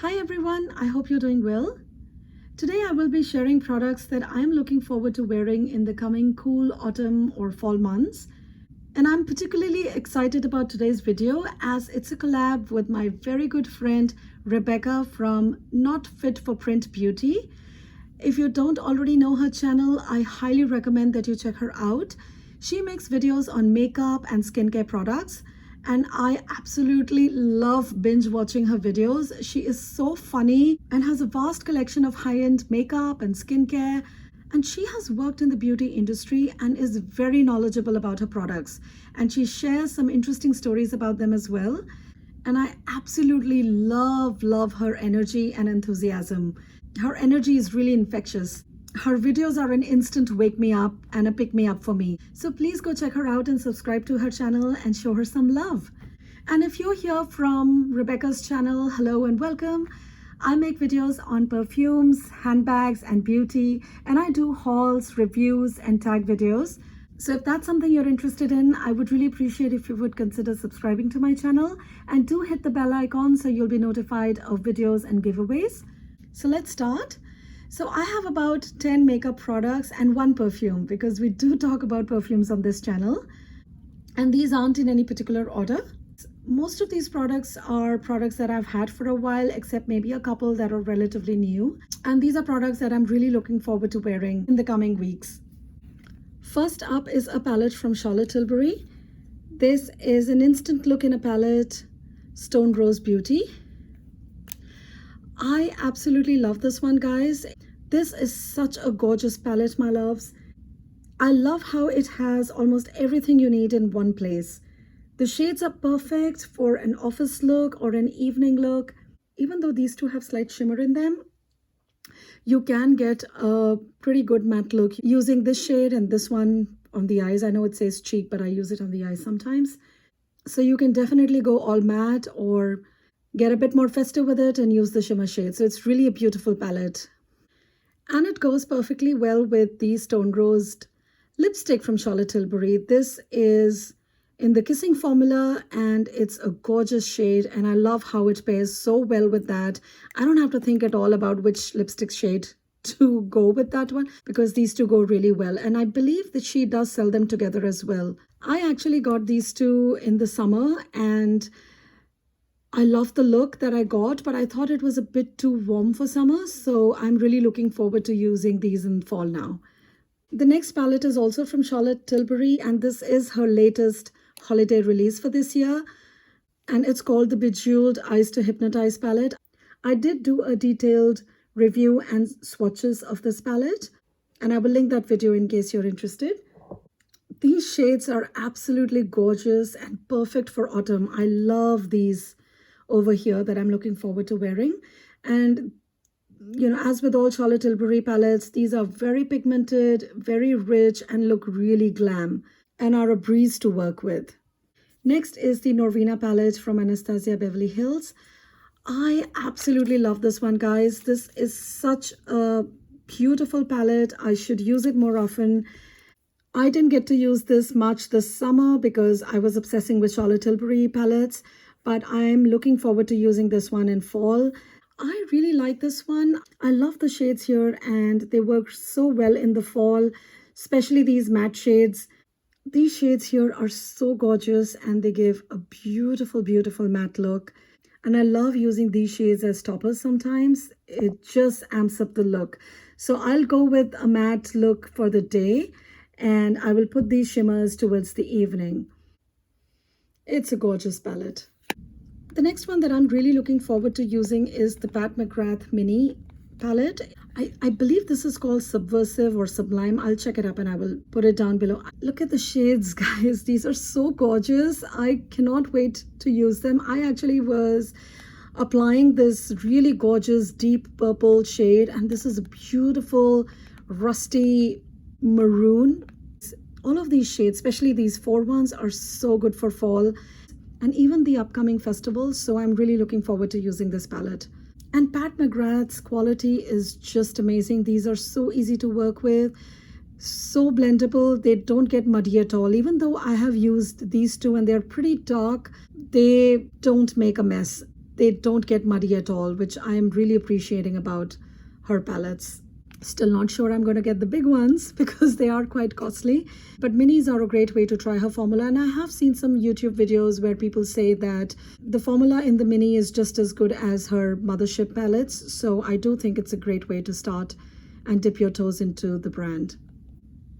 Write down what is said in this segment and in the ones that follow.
Hi everyone, I hope you're doing well. Today I will be sharing products that I'm looking forward to wearing in the coming cool autumn or fall months. And I'm particularly excited about today's video as it's a collab with my very good friend Rebecca from Not Fit for Print Beauty. If you don't already know her channel, I highly recommend that you check her out. She makes videos on makeup and skincare products, and I absolutely love binge watching her videos. She is so funny and has a vast collection of high-end makeup and skincare, and she has worked in the beauty industry and is very knowledgeable about her products, and she shares some interesting stories about them as well. And I absolutely love her energy and enthusiasm. Her energy is really infectious. Her videos are an instant wake me up and a pick me up for me. So please go check her out and subscribe to her channel and show her some love. And if you're here from Rebecca's channel, hello and welcome. I make videos on perfumes, handbags, and beauty, and I do hauls, reviews, and tag videos. So if that's something you're interested in, I would really appreciate if you would consider subscribing to my channel, and do hit the bell icon so you'll be notified of videos and giveaways. So let's start. So I have about 10 makeup products and one perfume, because we do talk about perfumes on this channel. And these aren't in any particular order. Most of these products are products that I've had for a while, except maybe a couple that are relatively new. And these are products that I'm really looking forward to wearing in the coming weeks. First up is a palette from Charlotte Tilbury. This is an instant look in a palette, Stone Rose Beauty. I absolutely love this one, guys. This is such a gorgeous palette, my loves. I love how it has almost everything you need in one place. The shades are perfect for an office look or an evening look. Even though these two have slight shimmer in them, you can get a pretty good matte look using this shade and this one on the eyes. I know it says cheek, but I use it on the eyes sometimes. So you can definitely go all matte or get a bit more festive with it and use the shimmer shade. So it's really a beautiful palette. And it goes perfectly well with the Stone Rose lipstick from Charlotte Tilbury. This is in the Kissing formula and it's a gorgeous shade, and I love how it pairs so well with that. I don't have to think at all about which lipstick shade to go with that one, because these two go really well, and I believe that she does sell them together as well. I actually got these two in the summer and I love the look that I got, but I thought it was a bit too warm for summer, so I'm really looking forward to using these in fall now. The next palette is also from Charlotte Tilbury, and this is her latest holiday release for this year, and it's called the Bejeweled Eyes to Hypnotize palette. I did do a detailed review and swatches of this palette, and I will link that video in case you're interested. These shades are absolutely gorgeous and perfect for autumn. I love these over here that I'm looking forward to wearing. And you know, as with all Charlotte Tilbury palettes, these are very pigmented, very rich, and look really glam and are a breeze to work with. Next is the Norvina palette from Anastasia Beverly Hills. I absolutely love this one, guys. This is such a beautiful palette. I should use it more often. I didn't get to use this much this summer because I was obsessing with Charlotte Tilbury palettes, but I'm looking forward to using this one in fall. I really like this one. I love the shades here and they work so well in the fall, especially these matte shades. These shades here are so gorgeous and they give a beautiful matte look. And I love using these shades as toppers sometimes. It just amps up the look. So I'll go with a matte look for the day and I will put these shimmers towards the evening. It's a gorgeous palette. The next one that I'm really looking forward to using is the Pat McGrath Mini palette. I believe this is called Subversive or Sublime. I'll check it up and I will put it down below. Look at the shades, guys. These are so gorgeous. I cannot wait to use them. I actually was applying this really gorgeous deep purple shade, and this is a beautiful rusty maroon. All of these shades, especially these four ones, are so good for fall and even the upcoming festivals, so I'm really looking forward to using this palette. And Pat McGrath's quality is just amazing. These are so easy to work with, so blendable. They don't get muddy at all. Even though I have used these two and they're pretty dark, they don't make a mess. They don't get muddy at all, which I am really appreciating about her palettes. Still not sure I'm going to get the big ones because they are quite costly. But minis are a great way to try her formula. And I have seen some YouTube videos where people say that the formula in the mini is just as good as her mothership palettes. So I do think it's a great way to start and dip your toes into the brand.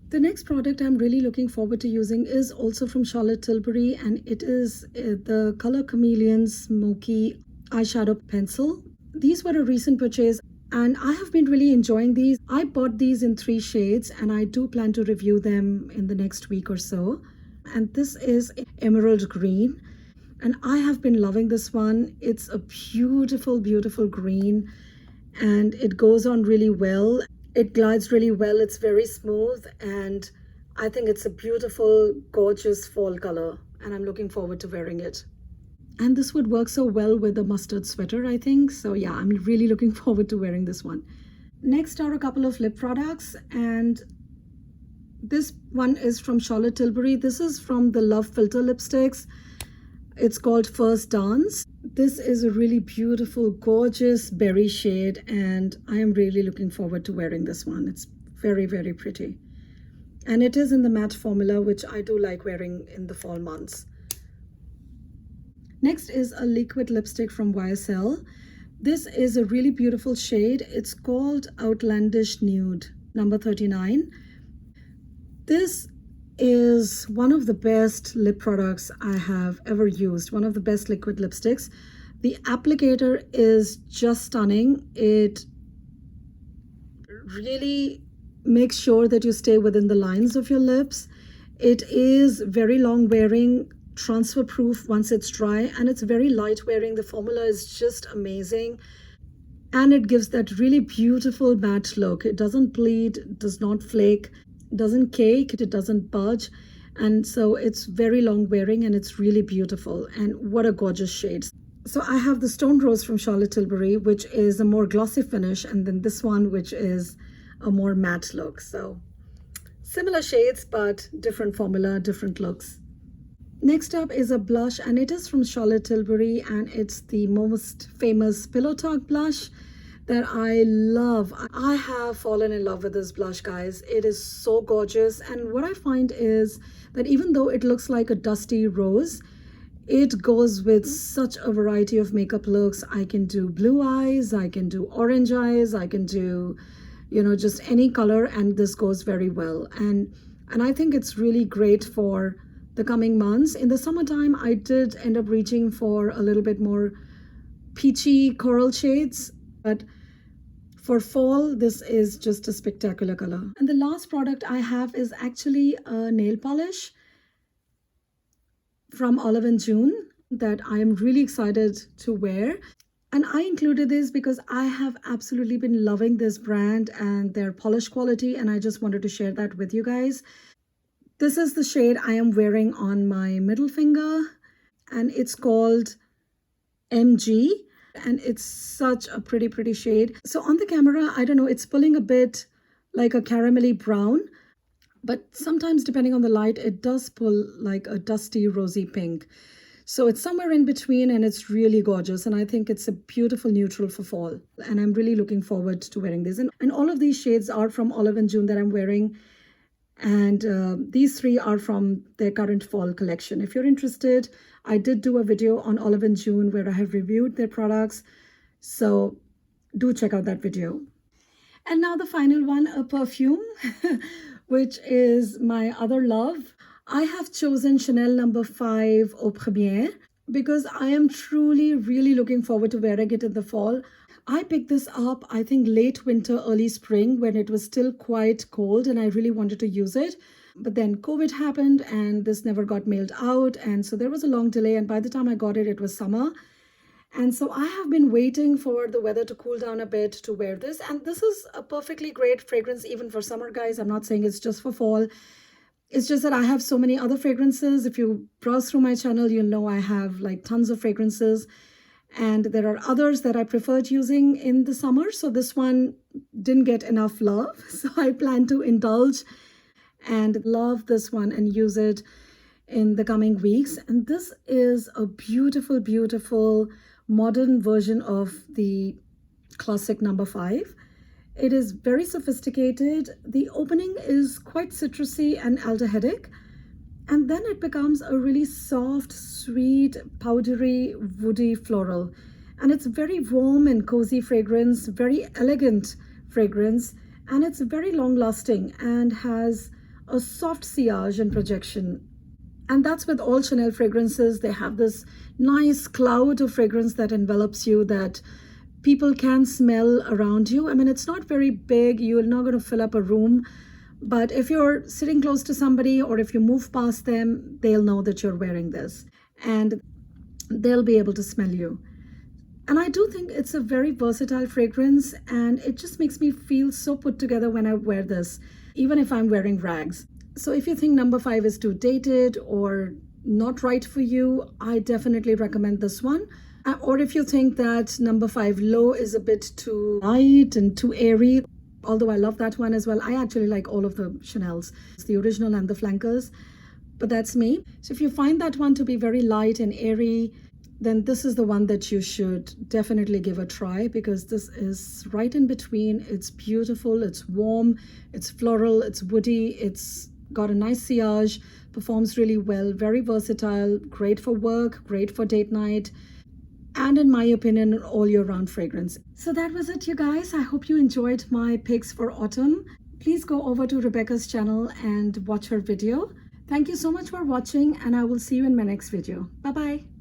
The next product I'm really looking forward to using is also from Charlotte Tilbury, and it is the Color Chameleon Smoky Eyeshadow Pencil. These were a recent purchase, and I have been really enjoying these. I bought these in 3 shades, and I do plan to review them in the next week or so. And this is Emerald Green, and I have been loving this one. It's a beautiful, beautiful green, and it goes on really well. It glides really well. It's very smooth, and I think it's a beautiful, gorgeous fall color, and I'm looking forward to wearing it. And this would work so well with a mustard sweater, I think. So yeah, I'm really looking forward to wearing this one. Next are a couple of lip products, and this one is from Charlotte Tilbury. This is from the Love Filter lipsticks. It's called First Dance. This is a really beautiful, gorgeous berry shade, and I am really looking forward to wearing this one. It's very, very pretty. And it is in the matte formula, which I do like wearing in the fall months. Next is a liquid lipstick from YSL. This is a really beautiful shade. It's called Outlandish Nude, number 39. This is one of the best lip products I have ever used, one of the best liquid lipsticks. The applicator is just stunning. It really makes sure that you stay within the lines of your lips. It is very long wearing, transfer proof once it's dry, and it's very light wearing. The formula is just amazing, and it gives that really beautiful matte look. It doesn't bleed, does not flake, doesn't cake, it doesn't budge, and so it's very long wearing, and it's really beautiful. And what a gorgeous shade. So I have the Stone Rose from Charlotte Tilbury, which is a more glossy finish, and then this one, which is a more matte look. So similar shades, but different formula, different looks. Next up is a blush, and it is from Charlotte Tilbury, and it's the most famous Pillow Talk blush that I love. I have fallen in love with this blush, guys. It is so gorgeous, and what I find is that even though it looks like a dusty rose, it goes with such a variety of makeup looks. I can do blue eyes, I can do orange eyes, I can do, just any color, and this goes very well. And I think it's really great for the coming months. In the summertime, I did end up reaching for a little bit more peachy coral shades, but for fall, this is just a spectacular color. And the last product I have is actually a nail polish from Olive & June that I am really excited to wear. And I included this because I have absolutely been loving this brand and their polish quality, and I just wanted to share that with you guys. This is the shade I am wearing on my middle finger, and it's called MG, and it's such a pretty shade. So on the camera, I don't know, it's pulling a bit like a caramelly brown, but sometimes depending on the light, it does pull like a dusty rosy pink. So it's somewhere in between, and it's really gorgeous, and I think it's a beautiful neutral for fall, and I'm really looking forward to wearing this. And all of these shades are from Olive & June that I'm wearing, and these 3 are from their current fall collection. If you're interested, I did do a video on Olive & June where I have reviewed their products, so do check out that video. And now the final one, a perfume, which is my other love. I have chosen Chanel number 5 Eau Première because I am truly really looking forward to wearing it in the fall. I picked this up, I think, late winter, early spring, when it was still quite cold, and I really wanted to use it. But then COVID happened, and this never got mailed out, and so there was a long delay, and by the time I got it, it was summer. And so I have been waiting for the weather to cool down a bit to wear this, and this is a perfectly great fragrance even for summer, guys. I'm not saying it's just for fall. It's just that I have so many other fragrances. If you browse through my channel, you'll know I have like tons of fragrances. And there are others that I preferred using in the summer. So this one didn't get enough love. So I plan to indulge and love this one and use it in the coming weeks. And this is a beautiful, beautiful modern version of the classic number 5. It is very sophisticated. The opening is quite citrusy and aldehydic, and then it becomes a really soft, sweet, powdery, woody floral. And it's very warm and cozy fragrance, very elegant fragrance, and it's very long lasting and has a soft sillage and projection. And that's with all Chanel fragrances. They have this nice cloud of fragrance that envelops you, that people can smell around you. I mean, it's not very big. You're not going to fill up a room. But if you're sitting close to somebody or if you move past them, they'll know that you're wearing this and they'll be able to smell you. And I do think it's a very versatile fragrance, and it just makes me feel so put together when I wear this, even if I'm wearing rags. So if you think number 5 is too dated or not right for you, I definitely recommend this one. Or if you think that number 5 low is a bit too light and too airy, although I love that one as well. I actually like all of the Chanels, it's the original and the flankers, but that's me. So if you find that one to be very light and airy, then this is the one that you should definitely give a try, because this is right in between. It's beautiful, it's warm, it's floral, it's woody, it's got a nice sillage, performs really well, very versatile, great for work, great for date night, and in my opinion, an all year round fragrance. So that was it, you guys. I hope you enjoyed my picks for autumn. Please go over to Rebecca's channel and watch her video. Thank you so much for watching, and I will see you in my next video. Bye bye.